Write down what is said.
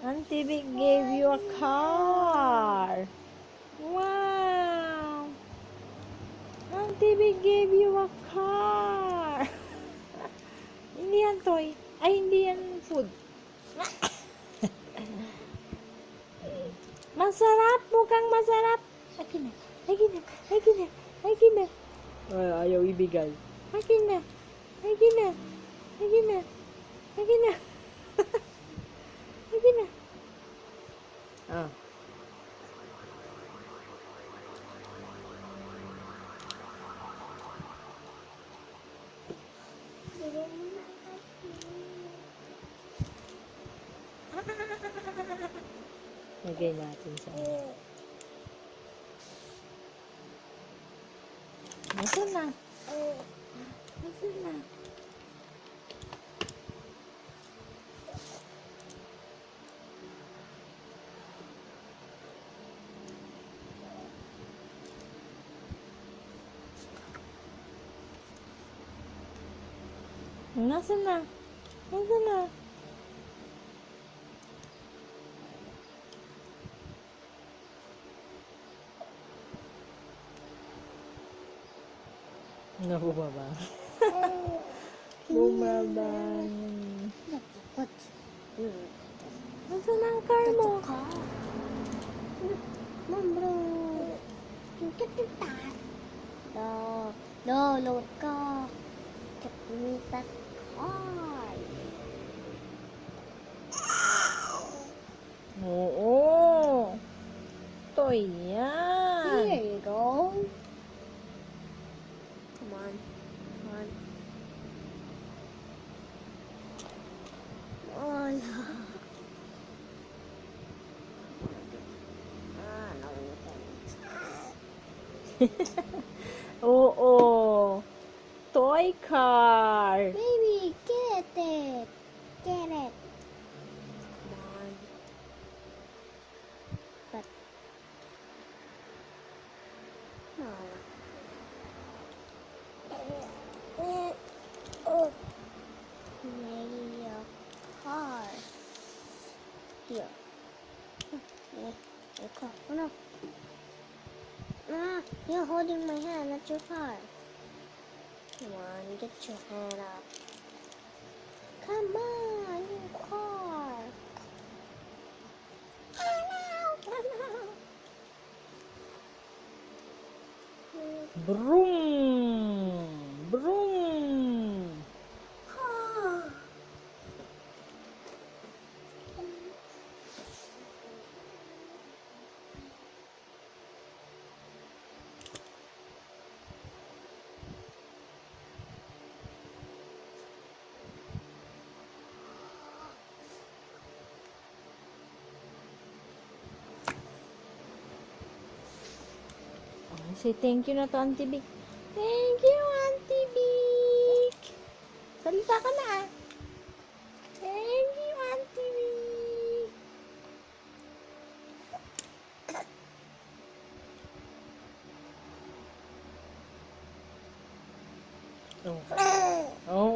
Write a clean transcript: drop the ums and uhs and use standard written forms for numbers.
Auntie Vic gave you a car. Wow. Auntie Vic gave you a car. Hindi yan toy. Ay, hindi yan food. Masarap. Mukhang masarap. Akin na. Akin na. Akin na. Akin na. Ay, ayaw ibigay. Akin na. Akin na. Akin na. Akin na. Akin na. Ah. Lagay natin sa Nasaan na? Nasaan na? Nasaan na? Nasaan na? Bumaba. Bumaba. Nasaan ang car mo? Mom, bro. Get the car. No, load ka. Get me that car. Oo. Toy yan. Here you go. Come on. Come on. Oh, no. No, you can't. Oo. Toy car. Baby, get it. Get it. Come on. But. No. Maybe a car. Here. A car. Oh no. Ah, you're holding my hand, not your car. Come on, get your hand up. Come on, your car. Broom. Broom. Say thank you na to, Auntie Vic. Thank you, Auntie Vic. Salita ka na. Thank you, Auntie Vic. Oh. Oo.